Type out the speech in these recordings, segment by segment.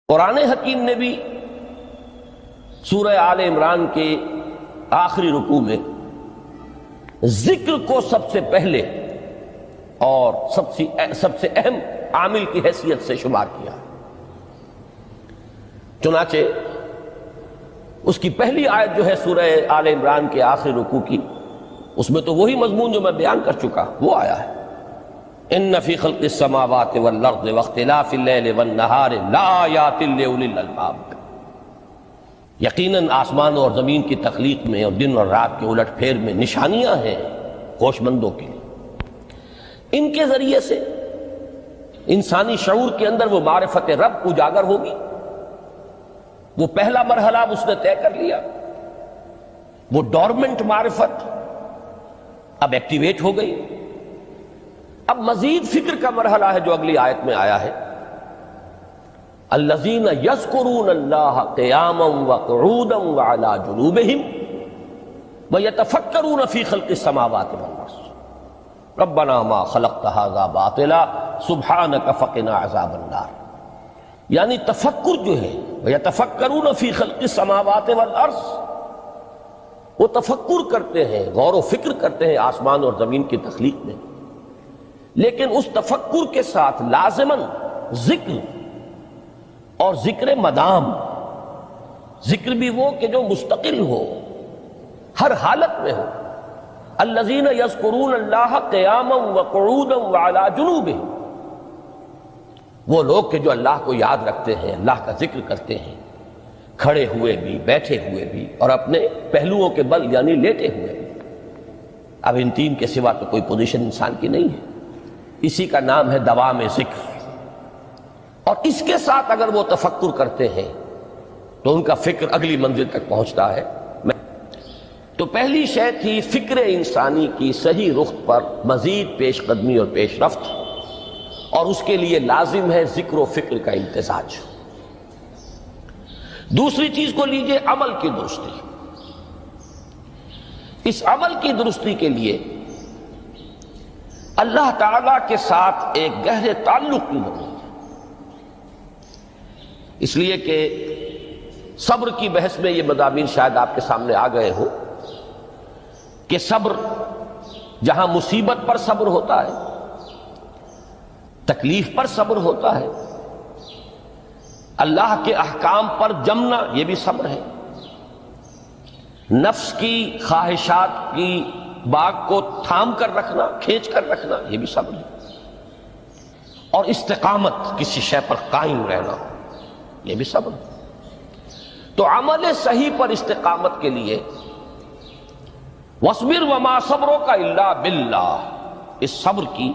قرآن حکیم نے بھی سورہ آل عمران کے آخری رکوع میں ذکر کو سب سے پہلے اور سب سے اہم عامل کی حیثیت سے شمار کیا۔ چنانچہ اس کی پہلی آیت جو ہے سورہ آل عمران کے آخری رکوع کی، اس میں تو وہی مضمون جو میں بیان کر چکا وہ آیا ہے، ان فی خلق السماوات والارض واختلاف اللیل والنہار لآیات لأولی الالباب، یقیناً آسمانوں اور زمین کی تخلیق میں اور دن اور رات کے الٹ پھیر میں نشانیاں ہیں ہوش مندوں کے لیے۔ ان کے ذریعے سے انسانی شعور کے اندر وہ معرفت رب اجاگر ہوگی۔ وہ پہلا مرحلہ اب اس نے طے کر لیا، وہ ڈورمنٹ معرفت اب ایکٹیویٹ ہو گئی۔ اب مزید فکر کا مرحلہ ہے جو اگلی آیت میں آیا ہے، الذین یذکرون اللہ قیاما وقعودا وعلی جنوبہم ویتفکرون فی خلق السماوات والارض ربنا ما خلقت ھذا باطلا سبحانک فقنا عذاب النار۔ یعنی تفکر جو ہے، ویتفکرون فی خلق السماوات والارض، وہ تفکر کرتے ہیں، غور و فکر کرتے ہیں آسمان اور زمین کی تخلیق میں، لیکن اس تفکر کے ساتھ لازماً ذکر، اور ذکر مدام، ذکر بھی وہ کہ جو مستقل ہو، ہر حالت میں ہو۔ الذین یذکرون اللہ قیاما وقعودا وعلی جنوبہم، وہ لوگ کہ جو اللہ کو یاد رکھتے ہیں، اللہ کا ذکر کرتے ہیں، کھڑے ہوئے بھی، بیٹھے ہوئے بھی، اور اپنے پہلوؤں کے بل یعنی لیٹے ہوئے بھی۔ اب ان تین کے سوا تو کوئی پوزیشن انسان کی نہیں ہے، اسی کا نام ہے دوام ذکر۔ اور اس کے ساتھ اگر وہ تفکر کرتے ہیں تو ان کا فکر اگلی منزل تک پہنچتا ہے۔ تو پہلی شے تھی فکر انسانی کی صحیح رخ پر مزید پیش قدمی اور پیش رفت، اور اس کے لیے لازم ہے ذکر و فکر کا امتزاج۔ دوسری چیز کو لیجئے عمل کی درستی۔ اس عمل کی درستی کے لیے اللہ تعالی کے ساتھ ایک گہرے تعلق کی ضرورت ہے، اس لیے کہ صبر کی بحث میں یہ مضامین شاید آپ کے سامنے آ گئے ہو کہ صبر، جہاں مصیبت پر صبر ہوتا ہے، تکلیف پر صبر ہوتا ہے، اللہ کے احکام پر جمنا یہ بھی صبر ہے، نفس کی خواہشات کی باغ کو تھام کر رکھنا، کھینچ کر رکھنا یہ بھی صبر ہے، اور استقامت، کسی شے پر قائم رہنا یہ بھی صبر ہے۔ تو عمل صحیح پر استقامت کے لیے وَاصْبِرْ وَمَا صَبْرُكَ إِلَّا بِاللَّهِ، اس صبر کی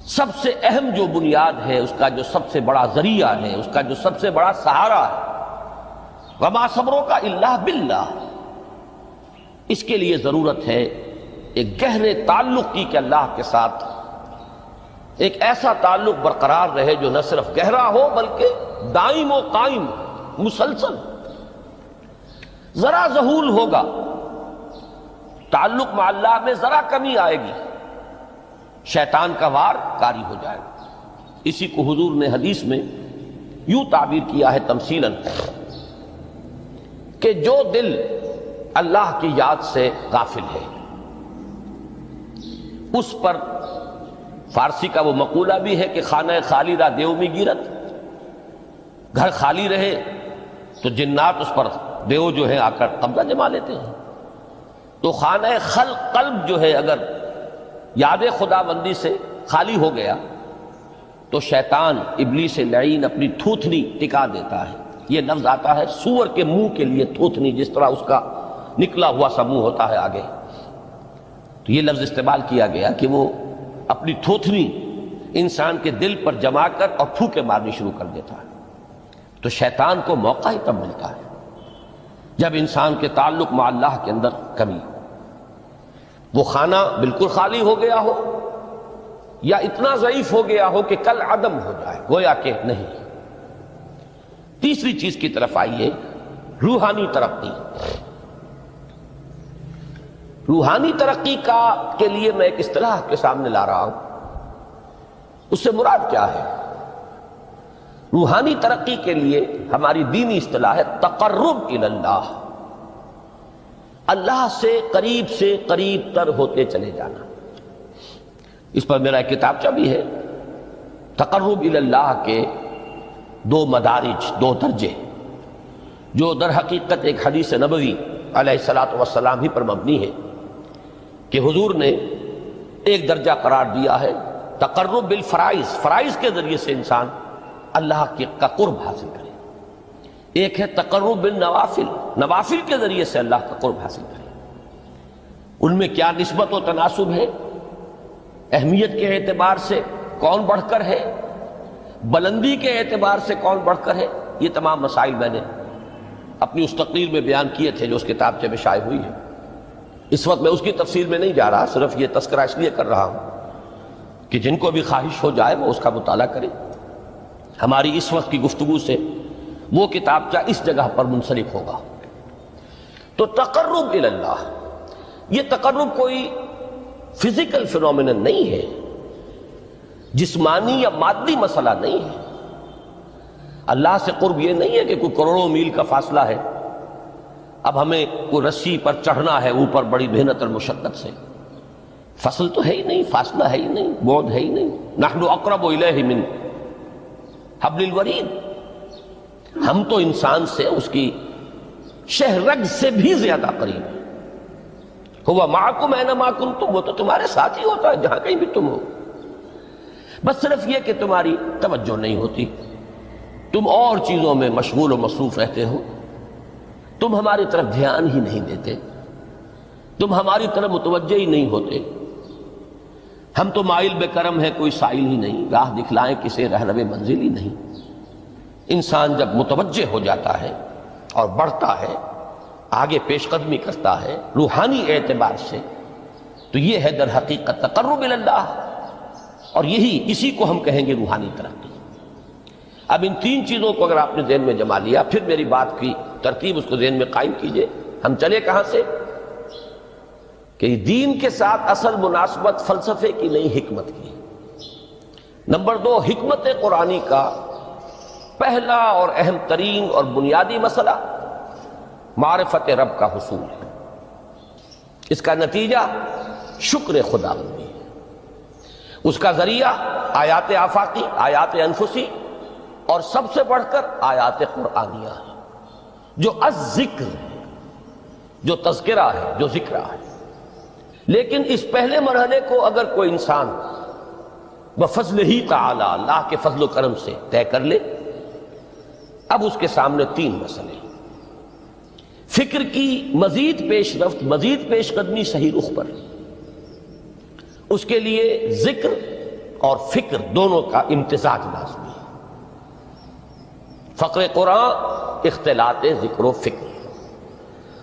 سب سے اہم جو بنیاد ہے، اس کا جو سب سے بڑا ذریعہ ہے، اس کا جو سب سے بڑا سہارا ہے، وَمَا صَبْرُكَ إِلَّا بِاللَّهِ، اس کے لیے ضرورت ہے ایک گہرے تعلق کی کہ اللہ کے ساتھ ایک ایسا تعلق برقرار رہے جو نہ صرف گہرا ہو بلکہ دائم و قائم، مسلسل۔ ذرا ظہول ہوگا تعلق مع اللہ میں، ذرا کمی آئے گی، شیطان کا وار کاری ہو جائے گا۔ اسی کو حضور نے حدیث میں یوں تعبیر کیا ہے تمثیلاً کہ جو دل اللہ کی یاد سے غافل ہے، اس پر فارسی کا وہ مقولہ بھی ہے کہ خانہ خالی را دیو میں گیرت، گھر خالی رہے تو جنات اس پر دیو جو ہے آ کر قبضہ جما لیتے ہیں۔ تو خانہ قلب جو ہے اگر یاد خدا بندی سے خالی ہو گیا تو شیطان ابلیس لعین اپنی تھوتنی ٹکا دیتا ہے۔ یہ لفظ آتا ہے سور کے منہ کے لیے تھوتنی، جس طرح اس کا نکلا ہوا سا منہ ہوتا ہے آگے، تو یہ لفظ استعمال کیا گیا کہ وہ اپنی تھوتنی انسان کے دل پر جما کر اور پھوکے مارنی شروع کر دیتا ہے۔ تو شیطان کو موقع ہی تب ملتا ہے جب انسان کے تعلق مع اللہ کے اندر کمی، وہ خانہ بالکل خالی ہو گیا ہو یا اتنا ضعیف ہو گیا ہو کہ کل عدم ہو جائے، گویا کہ نہیں۔ تیسری چیز کی طرف آئیے، روحانی ترقی۔ روحانی ترقی کے لیے میں ایک اصطلاح کے سامنے لا رہا ہوں، اس سے مراد کیا ہے؟ روحانی ترقی کے لیے ہماری دینی اصطلاح ہے تقرب الی اللہ، اللہ سے قریب تر ہوتے چلے جانا۔ اس پر میرا ایک کتابچہ بھی ہے، تقرب الی اللہ کے 2 مدارج، 2 درجے، جو در حقیقت ایک حدیث نبوی علیہ الصلوۃ والسلام ہی پر مبنی ہے کہ حضور نے ایک درجہ قرار دیا ہے تقرب بالفرائض، فرائض کے ذریعے سے انسان اللہ کا قرب حاصل کرے۔ ایک ہے تقرب بالنوافل، نوافل کے ذریعے سے اللہ کا قرب حاصل کرے۔ ان میں کیا نسبت و تناسب ہے، اہمیت کے اعتبار سے کون بڑھ کر ہے، بلندی کے اعتبار سے کون بڑھ کر ہے، یہ تمام مسائل میں نے اپنی اس تقریر میں بیان کیے تھے جو اس کتابچے میں شائع ہوئی ہے۔ اس وقت میں اس کی تفصیل میں نہیں جا رہا، صرف یہ تذکرہ اس لیے کر رہا ہوں کہ جن کو بھی خواہش ہو جائے وہ اس کا مطالعہ کرے۔ ہماری اس وقت کی گفتگو سے وہ کتابچہ اس جگہ پر منسلک ہوگا۔ تو تقرب الی اللہ، یہ تقرب کوئی فزیکل فینومینن نہیں ہے، جسمانی یا مادی مسئلہ نہیں ہے۔ اللہ سے قرب یہ نہیں ہے کہ کوئی کروڑوں میل کا فاصلہ ہے، اب ہمیں کوئی رسی پر چڑھنا ہے اوپر بڑی محنت اور مشقت سے۔ فصل تو ہے ہی نہیں، فاصلہ ہے ہی نہیں، بعد ہے ہی نہیں۔ نحن اقرب الیہ من حبل الورید، ہم تو انسان سے اس کی شہرگ سے بھی زیادہ قریب ہیں۔ ہوا معکم اینما کنتم، وہ تو تمہارے ساتھ ہی ہوتا ہے جہاں کہیں بھی تم ہو، بس صرف یہ کہ تمہاری توجہ نہیں ہوتی، تم اور چیزوں میں مشغول و مصروف رہتے ہو، تم ہماری طرف دھیان ہی نہیں دیتے، تم ہماری طرف متوجہ ہی نہیں ہوتے۔ ہم تو مائل بے کرم ہے، کوئی سائل ہی نہیں، راہ دکھلائیں کسے رہنمے منزل ہی نہیں۔ انسان جب متوجہ ہو جاتا ہے اور بڑھتا ہے، آگے پیش قدمی کرتا ہے روحانی اعتبار سے، تو یہ ہے در حقیقت تقرب الی اللہ، اور اسی کو ہم کہیں گے روحانی ترقی۔ اب ان 3 چیزوں کو اگر آپ نے ذہن میں جما لیا، پھر میری بات کی ترتیب اس کو ذہن میں قائم کیجئے۔ ہم چلے کہاں سے کہ دین کے ساتھ اصل مناسبت فلسفے کی نہیں، حکمت کی۔ نمبر 2، حکمت قرآنی کا پہلا اور اہم ترین اور بنیادی مسئلہ معرفت رب کا حصول ہے۔ اس کا نتیجہ شکر خداوندی ہے، اس کا ذریعہ آیات آفاقی، آیات انفسی، اور سب سے بڑھ کر آیات قرآنیہ ہے جو الذکر ہے، جو تذکرہ ہے، جو ذکرہ ہے۔ لیکن اس پہلے مرحلے کو اگر کوئی انسان بفضل ہی تعالی، اللہ کے فضل و کرم سے طے کر لے، اب اس کے سامنے 3 مسئلے، فکر کی مزید پیش رفت، مزید پیش قدمی صحیح رخ پر، اس کے لیے ذکر اور فکر دونوں کا امتزاج لازمی ہے۔ فقر قرآن اختلاط ذکر و فکر۔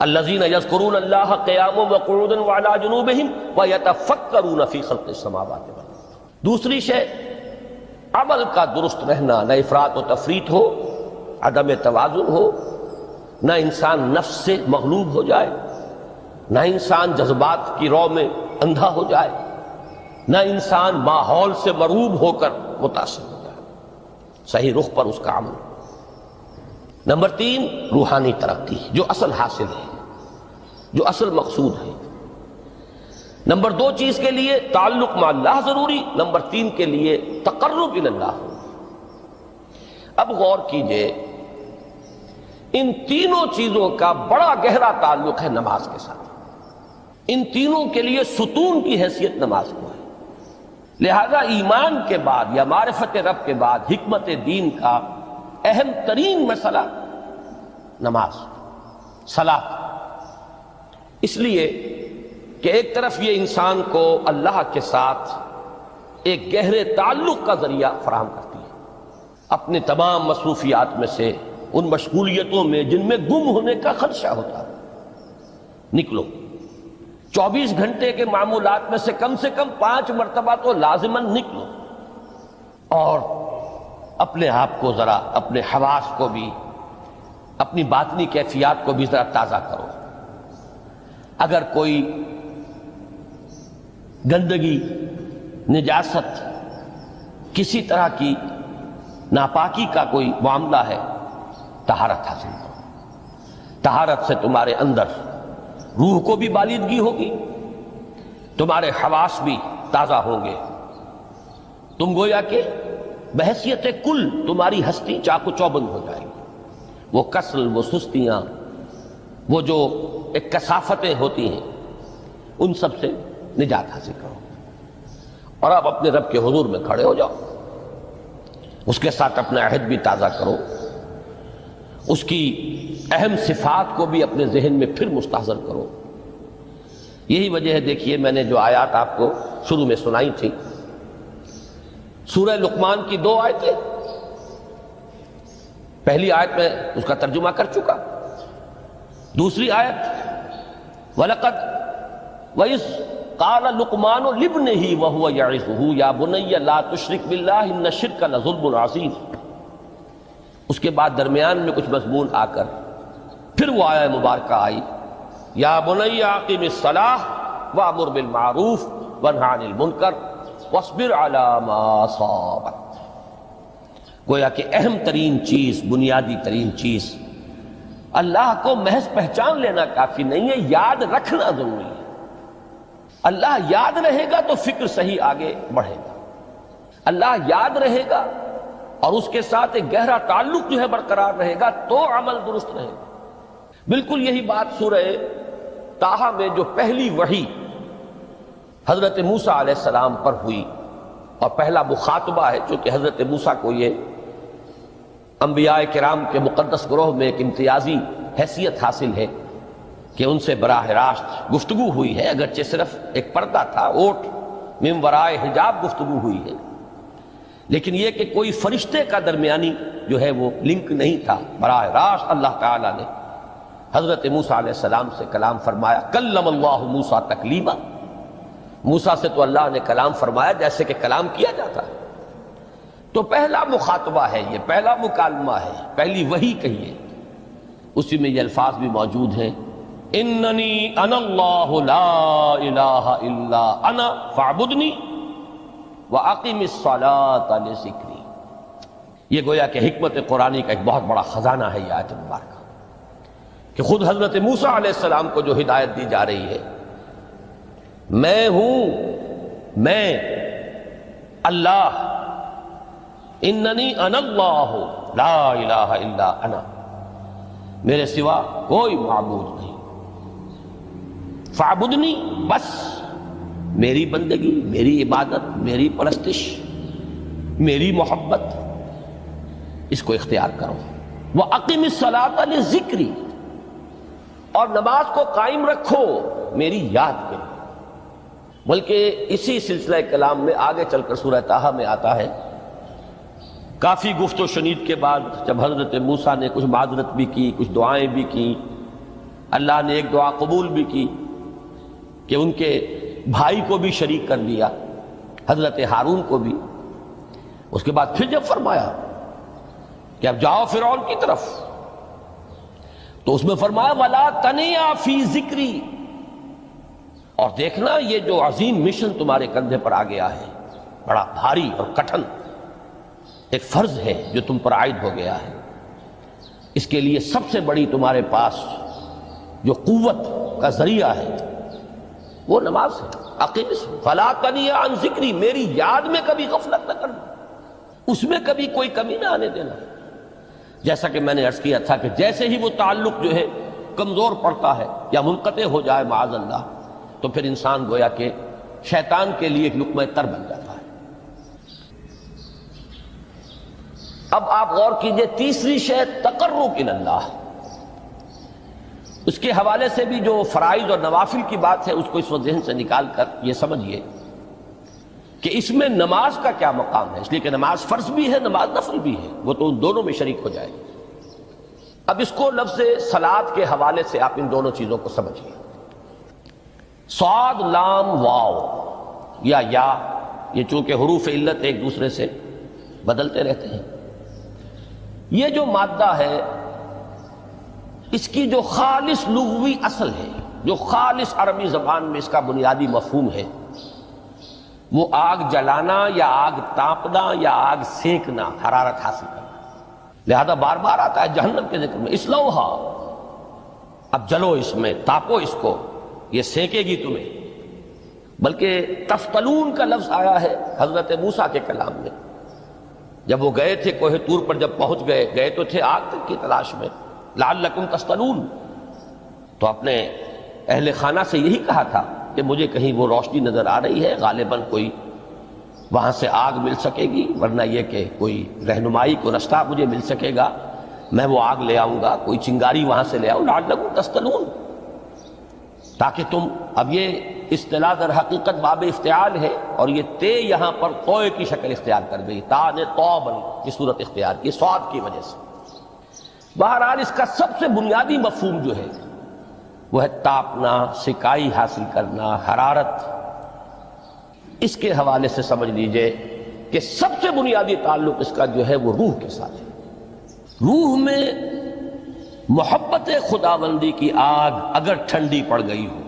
الذین یذکرون اللہ قیاما وقعودا وعلی جنوبہم ویتفکرون فی خلق السماوات والارض۔ دوسری شے عمل کا درست رہنا، نہ افراط و تفریط ہو، عدم توازن ہو، نہ انسان نفس سے مغلوب ہو جائے، نہ انسان جذبات کی رو میں اندھا ہو جائے، نہ انسان ماحول سے مرعوب ہو کر متاثر ہو جائے، صحیح رخ پر اس کا عمل۔ نمبر 3، روحانی ترقی، جو اصل حاصل ہے، جو اصل مقصود ہے۔ نمبر 2 چیز کے لیے تعلق مع اللہ ضروری، نمبر 3 کے لیے تقرب الی اللہ۔ اب غور کیجئے، ان تینوں چیزوں کا بڑا گہرا تعلق ہے نماز کے ساتھ۔ ان تینوں کے لیے ستون کی حیثیت نماز کو ہے، لہذا ایمان کے بعد یا معرفت رب کے بعد حکمت دین کا اہم ترین مسئلہ نماز، صلاۃ۔ اس لیے کہ ایک طرف یہ انسان کو اللہ کے ساتھ ایک گہرے تعلق کا ذریعہ فراہم کرتی ہے، اپنے تمام مصروفیات میں سے، ان مشغولیتوں میں جن میں گم ہونے کا خدشہ ہوتا ہے، نکلو۔ 24 گھنٹے کے معمولات میں سے کم 5 مرتبہ تو لازماً نکلو، اور اپنے آپ کو ذرا، اپنے حواس کو بھی، اپنی باطنی کیفیات کو بھی ذرا تازہ کرو۔ اگر کوئی گندگی، نجاست، کسی طرح کی ناپاکی کا کوئی معاملہ ہے، طہارت حاصل کرو۔ طہارت سے تمہارے اندر روح کو بھی بالیدگی ہوگی، تمہارے حواس بھی تازہ ہوں گے، تم گویا کہ بحیثیت کل تمہاری ہستی چاق و چوبند ہو جائے گی۔ وہ کسل، وہ سستیاں، وہ جو ایک کثافتیں ہوتی ہیں، ان سب سے نجات حاصل کرو، اور اب اپنے رب کے حضور میں کھڑے ہو جاؤ، اس کے ساتھ اپنا عہد بھی تازہ کرو، اس کی اہم صفات کو بھی اپنے ذہن میں پھر مستحضر کرو۔ یہی وجہ ہے، دیکھیے میں نے جو آیات آپ کو شروع میں سنائی تھی، سورہ لقمان کی 2 آیتیں، پہلی آیت میں اس کا ترجمہ کر چکا، دوسری آیت وَلَقَدْ وَإِذْ قَالَ لُقْمَانُ لِابْنِهِ وَهُوَ يَعِظُهُ يَا بُنَيَّ لَا تُشْرِكْ بِاللَّهِ إِنَّ الشِّرْكَ لَظُلْمٌ عَظِيمٌ۔ اس کے بعد درمیان میں کچھ مضمون آ کر پھر وہ آیہ مبارکہ آئی، یا بنی اقم الصلاۃ وامر بالمعروف وانہ عن المنکر واصبر علی ما اصابک۔ گویا کہ اہم ترین چیز، بنیادی ترین چیز، اللہ کو محض پہچان لینا کافی نہیں ہے، یاد رکھنا ضروری ہے۔ اللہ یاد رہے گا تو فکر صحیح آگے بڑھے گا، اللہ یاد رہے گا اور اس کے ساتھ ایک گہرا تعلق جو ہے برقرار رہے گا تو عمل درست رہے گا۔ بالکل یہی بات سورہ طٰہٰ میں جو پہلی وحی حضرت موسیٰ علیہ السلام پر ہوئی، اور پہلا مخاطبہ ہے، چونکہ حضرت موسیٰ کو یہ انبیاء کرام کے مقدس گروہ میں ایک امتیازی حیثیت حاصل ہے کہ ان سے براہ راست گفتگو ہوئی ہے، اگرچہ صرف ایک پردہ تھا، اوٹ من ورائے حجاب گفتگو ہوئی ہے، لیکن یہ کہ کوئی فرشتے کا درمیانی جو ہے وہ لنک نہیں تھا، براہ راست اللہ تعالیٰ نے حضرت موسیٰ علیہ السلام سے کلام فرمایا۔ کلم اللہ موسیٰ تکلیما، موسیٰ سے تو اللہ نے کلام فرمایا جیسے کہ کلام کیا جاتا ہے۔ تو پہلا مخاطبہ ہے، یہ پہلا مکالمہ ہے، پہلی وحی کہیے، اسی میں یہ الفاظ بھی موجود ہیں، اننی انا اللہ لا الہ الا انا فاعبدنی واقم الصلاۃ لذکری۔ یہ گویا کہ حکمت قرآنی کا ایک بہت بڑا خزانہ ہے یہ آیت مبارکہ، کہ خود حضرت موسیٰ علیہ السلام کو جو ہدایت دی جا رہی ہے، میں ہوں، میں اللہ، اننی انا اللہ لا الہ الا انا، میرے سوا کوئی معبود نہیں، فاعبدنی، بس میری بندگی، میری عبادت، میری پرستش، میری محبت، اس کو اختیار کرو۔ وَأَقِمِ الصَّلَاةَ لِذِكْرِي، اور نماز کو قائم رکھو میری یاد کے لیے۔ بلکہ اسی سلسلہ کلام میں آگے چل کر سورہ طٰہٰ میں آتا ہے، کافی گفت و شنید کے بعد جب حضرت موسیٰ نے کچھ معذرت بھی کی، کچھ دعائیں بھی کی، اللہ نے ایک دعا قبول بھی کی کہ ان کے بھائی کو بھی شریک کر دیا، حضرت ہارون کو بھی۔ اس کے بعد پھر جب فرمایا کہ اب جاؤ فرعون کی طرف، تو اس میں فرمایا وَلَا تَنِيَا فِي ذِكْرِي، اور دیکھنا یہ جو عظیم مشن تمہارے کندھے پر آ گیا ہے، بڑا بھاری اور کٹھن ایک فرض ہے جو تم پر عائد ہو گیا ہے، اس کے لیے سب سے بڑی تمہارے پاس جو قوت کا ذریعہ ہے وہ نماز ہے۔ اقیم فلا تنیا عن ذکری، میری یاد میں کبھی غفلت نہ کرنا، اس میں کبھی کوئی کمی نہ آنے دینا۔ جیسا کہ میں نے عرض کیا تھا کہ جیسے ہی وہ تعلق جو ہے کمزور پڑتا ہے یا منقطع ہو جائے معاذ اللہ، تو پھر انسان گویا کہ شیطان کے لیے ایک لقمہ تر بن جاتا ہے۔ اب آپ غور کیجئے، تیسری شے تقرب الی اللہ، اس کے حوالے سے بھی جو فرائض اور نوافل کی بات ہے اس کو اس وقت ذہن سے نکال کر یہ سمجھیے کہ اس میں نماز کا کیا مقام ہے، اس لیے کہ نماز فرض بھی ہے، نماز نفل بھی ہے، وہ تو ان دونوں میں شریک ہو جائے گی۔ اب اس کو لفظ صلاۃ کے حوالے سے آپ ان دونوں چیزوں کو سمجھیے۔ صاد لام واو یا یہ چونکہ حروف علت ایک دوسرے سے بدلتے رہتے ہیں، یہ جو مادہ ہے اس کی جو خالص لغوی اصل ہے، جو خالص عربی زبان میں اس کا بنیادی مفہوم ہے، وہ آگ جلانا یا آگ تاپنا یا آگ سینکنا، حرارت حاصل کرنا۔ لہذا بار بار آتا ہے جہنم کے ذکر میں اسلوہا، اب جلو اس میں، تاپو اس کو، یہ سینکے گی تمہیں۔ بلکہ تفتلون کا لفظ آیا ہے حضرت موسیٰ کے کلام میں، جب وہ گئے تھے کوہ طور پر، جب پہنچ گئے تو تھے آگ کی تلاش میں، لعلکم تفتلون، تو اپنے اہل خانہ سے یہی کہا تھا کہ مجھے کہیں وہ روشنی نظر آ رہی ہے، غالباً کوئی وہاں سے آگ مل سکے گی، ورنہ یہ کہ کوئی رہنمائی کو رستہ مجھے مل سکے گا، میں وہ آگ لے آؤں گا، کوئی چنگاری وہاں سے لے آؤں، لعلکم تفتلون، تاکہ تم، اب یہ اصطلاح در حقیقت باب افتعال ہے، اور یہ تے یہاں پر توئے کی شکل اختیار کر گئی، تا نے توبن کی صورت اختیار کی صاد کی وجہ سے۔ بہرحال اس کا سب سے بنیادی مفہوم جو ہے وہ ہے تاپنا، سکائی حاصل کرنا، حرارت۔ اس کے حوالے سے سمجھ لیجئے کہ سب سے بنیادی تعلق اس کا جو ہے وہ روح کے ساتھ ہے۔ روح میں محبت خداوندی کی آگ اگر ٹھنڈی پڑ گئی ہو